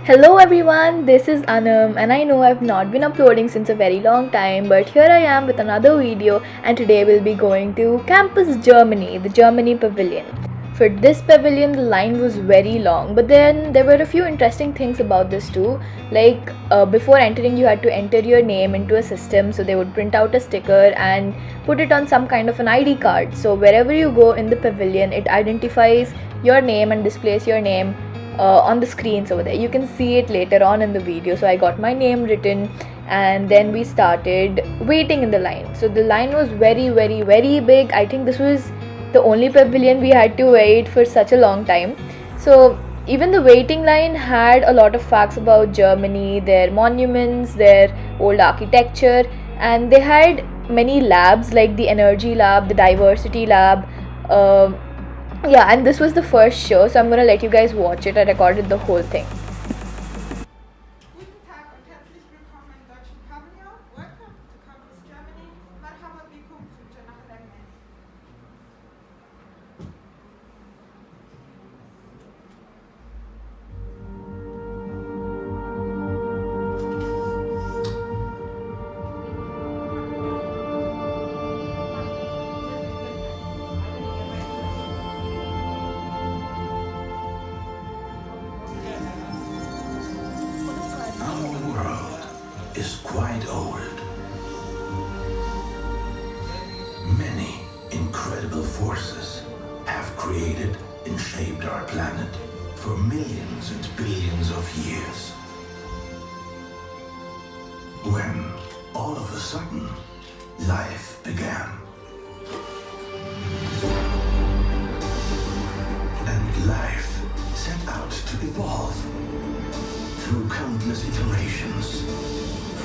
Hello everyone, this is Anam and I know I've not been uploading since a very long time, but here I am with another video, and today we'll be going to Campus Germany, the Germany Pavilion. For this pavilion the line was very long, but then there were a few interesting things about this too. Like before entering you had to enter your name into a system, so they would print out a sticker and put it on some kind of an ID card. So wherever you go in the pavilion it identifies your name and displays your name on the screens over there. You can see it later on in the video. So I got my name written and then we started waiting in the line. So the line was very big. I think this was the only pavilion we had to wait for such a long time. So even the waiting line had a lot of facts about Germany, their monuments, their old architecture, and they had many labs like the energy lab, the diversity lab. Yeah, and this was the first show, so I'm gonna let you guys watch it. I recorded the whole thing. Guten Tag und herzlich willkommen im deutschen Pavillon. Welcome to Campus Germany. مرحبا بكم في الجناح الألماني. Our world is quite old. Many incredible forces have created and shaped our planet for millions and billions of years. When, all of a sudden, life began. And life set out to evolve through countless iterations,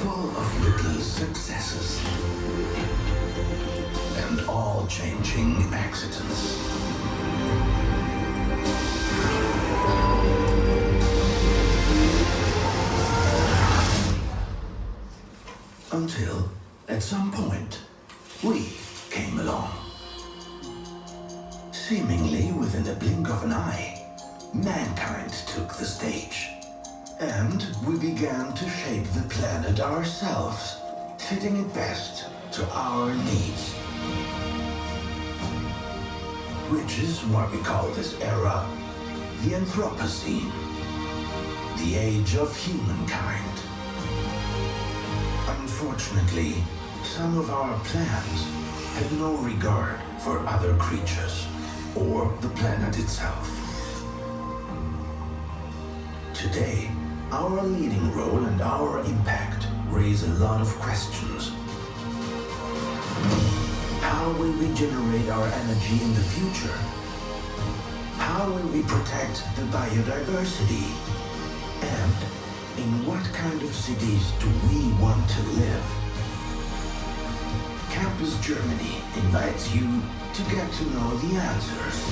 full of little successes, and all changing accidents. Until, at some point, we came along. Seemingly within the blink of an eye, mankind took the stage. And we began to shape the planet ourselves, fitting it best to our needs. Which is why we call this era the Anthropocene, the age of humankind. Unfortunately, some of our plans had no regard for other creatures or the planet itself. Today, our leading role and our impact raise a lot of questions. How will we generate our energy in the future? How will we protect the biodiversity? And in what kind of cities do we want to live? Campus Germany invites you to get to know the answers.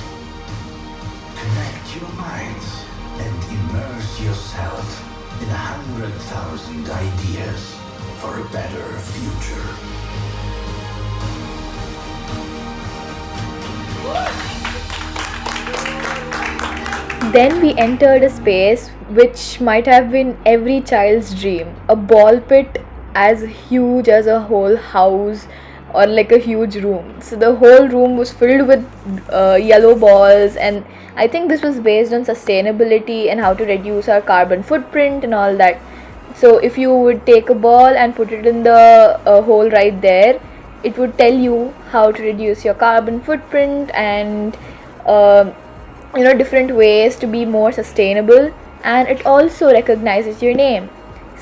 Connect your minds and immerse yourself in 100,000 ideas for a better future. Then we entered a space which might have been every child's dream, a ball pit as huge as a whole house or like a huge room. So the whole room was filled with yellow balls, and I think this was based on sustainability and how to reduce our carbon footprint and all that. So if you would take a ball and put it in the hole right there, it would tell you how to reduce your carbon footprint and uh, different ways to be more sustainable. And it also recognizes your name.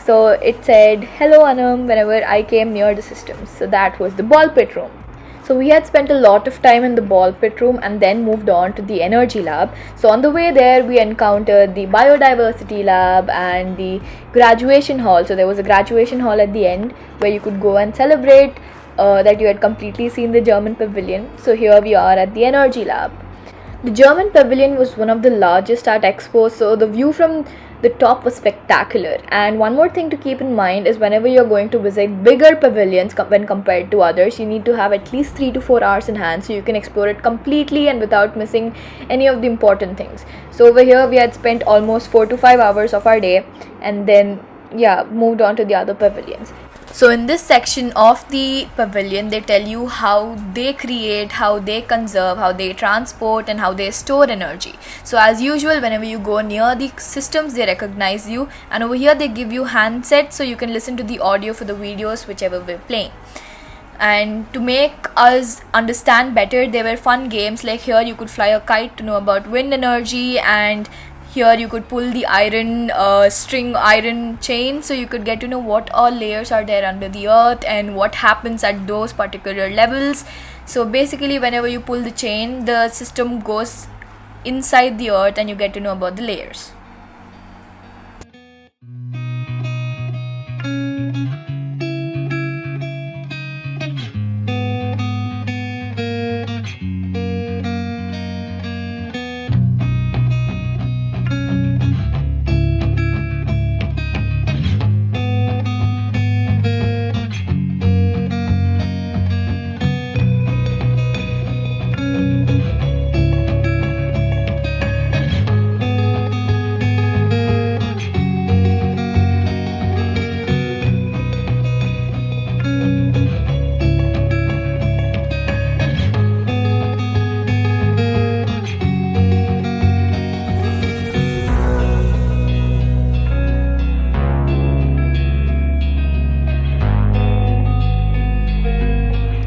So it said hello Anam whenever I came near the system. So that was the ball pit room. So we had spent a lot of time in the ball pit room and then moved on to the energy lab. So on the way there we encountered the biodiversity lab and the graduation hall. So there was a graduation hall at the end where you could go and celebrate that you had completely seen the German pavilion. So here we are at the energy lab. The German pavilion was one of the largest at Expo, so the view from The top was spectacular. And one more thing to keep in mind is whenever you're going to visit bigger pavilions when compared to others, you need to have at least 3 to 4 hours in hand so you can explore it completely and without missing any of the important things. So over here we had spent almost 4 to 5 hours of our day, and then moved on to the other pavilions. So in this section of the pavilion, they tell you how they create, how they conserve, how they transport, and how they store energy. So as usual, whenever you go near the systems, they recognize you, and over here they give you handsets so you can listen to the audio for the videos whichever we're playing. And to make us understand better, there were fun games like here you could fly a kite to know about wind energy, and here you could pull the iron chain so you could get to know what all layers are there under the earth and what happens at those particular levels. So basically whenever you pull the chain, the system goes inside the earth and you get to know about the layers.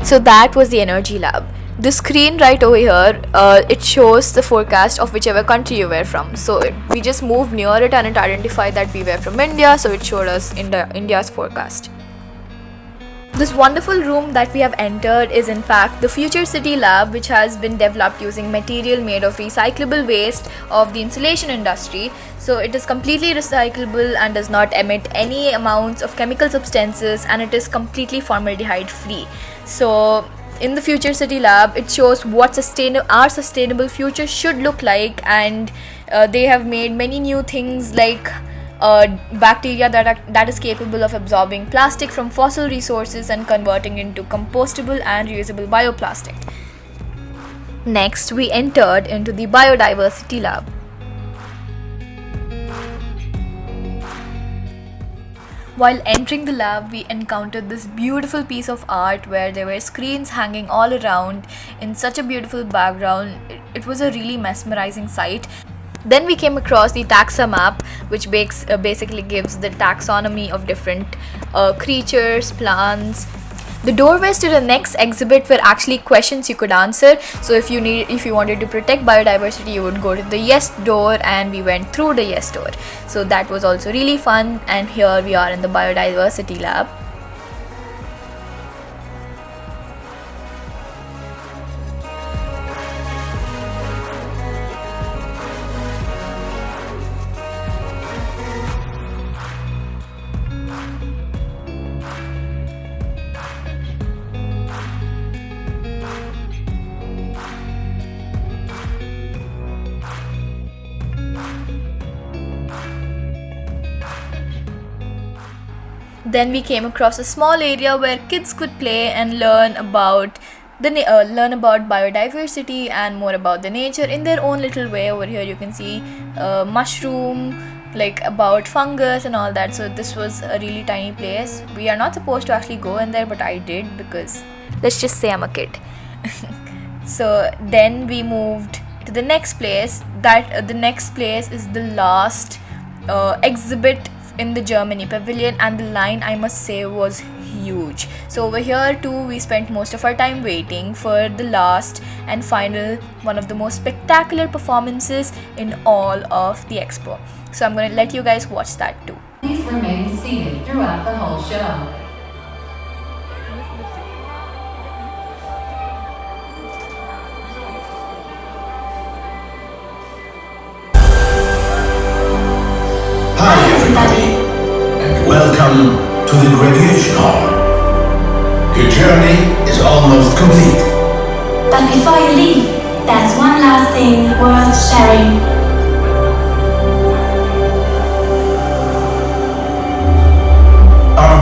So that was the energy lab. The screen right over here, it shows the forecast of whichever country you were from. So we just moved near it and it identified that we were from India, so it showed us India's forecast. This wonderful room that we have entered is in fact the Future City Lab, which has been developed using material made of recyclable waste of the insulation industry. So it is completely recyclable and does not emit any amounts of chemical substances, and it is completely formaldehyde free. So in the Future City Lab, it shows what our sustainable future should look like, and they have made many new things like bacteria that is capable of absorbing plastic from fossil resources and converting into compostable and reusable bioplastic. Next, we entered into the Biodiversity Lab. While entering the lab, we encountered this beautiful piece of art where there were screens hanging all around in such a beautiful background. It was a really mesmerizing sight. Then we came across the taxa map, which basically gives the taxonomy of different creatures, plants. The doorways to the next exhibit were actually questions you could answer. So if you wanted to protect biodiversity, you would go to the yes door, and we went through the yes door. So that was also really fun, and here we are in the Biodiversity Lab. Then we came across a small area where kids could play and learn about biodiversity and more about the nature in their own little way. Over here you can see mushroom, like about fungus and all that. So this was a really tiny place. We are not supposed to actually go in there, but I did because let's just say I'm a kid. So then we moved to the next place. The next place is the last exhibit in the Germany pavilion, and the line, I must say, was huge. So over here too, we spent most of our time waiting for the last and final, one of the most spectacular performances in all of the expo. So I'm going to let you guys watch that too. Please remain seated throughout the whole show. Hi everybody, and welcome to the graduation hall. Your journey is almost complete. But before you leave, there's one last thing worth sharing.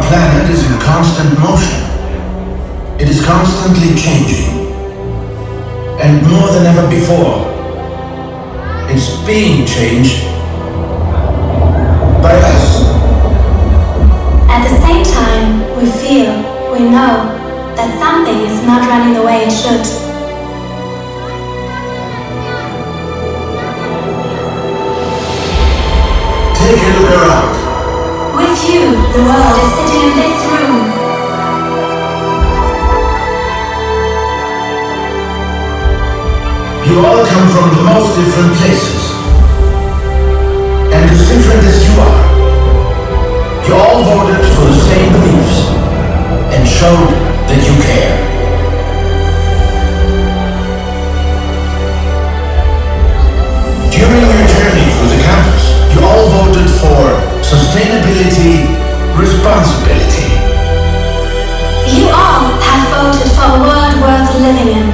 planet is in constant motion. It is constantly changing. And more than ever before, it's being changed by us. At the same time, we know that something is not running the way it should. Take a look around. With you, the world is sitting in this room. You all come from the most different places. And as different as you are, you all voted for the same beliefs and showed that you care. During your journey through the campus, you all voted for sustainability, responsibility. You all have voted for a world worth living in.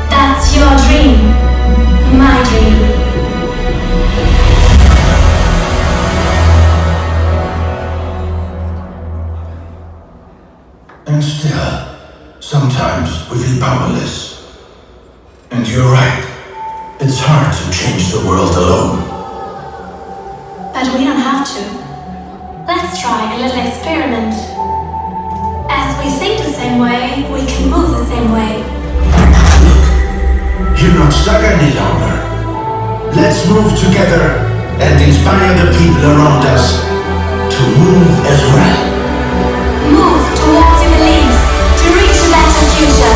That's your dream, my dream. And still, sometimes we feel powerless. And you're right. It's hard to change the world alone. But we don't have to. Let's try a little experiment. As we think the same way, we can move the same way. Look, you're not stuck any longer. Let's move together and inspire the people around us to move as well. Move towards your beliefs to reach a better future.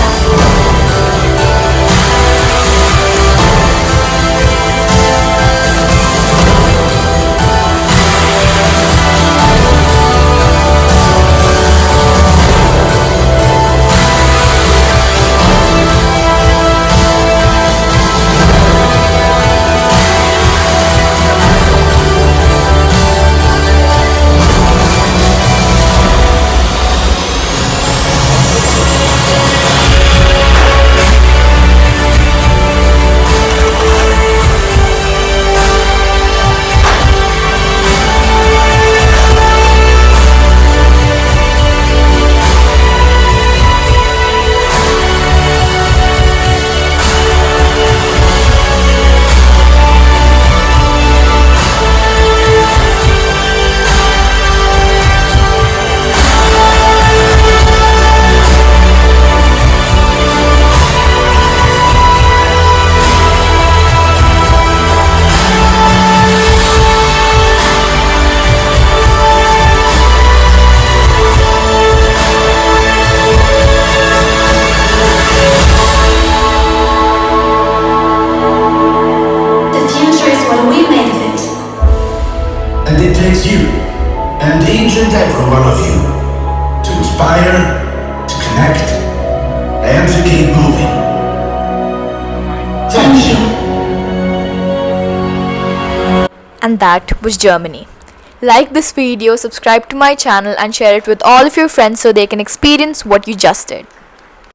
And it takes you, and each and every one of you, to inspire, to connect, and to keep moving. Thank you. And that was Germany. Like this video, subscribe to my channel and share it with all of your friends so they can experience what you just did.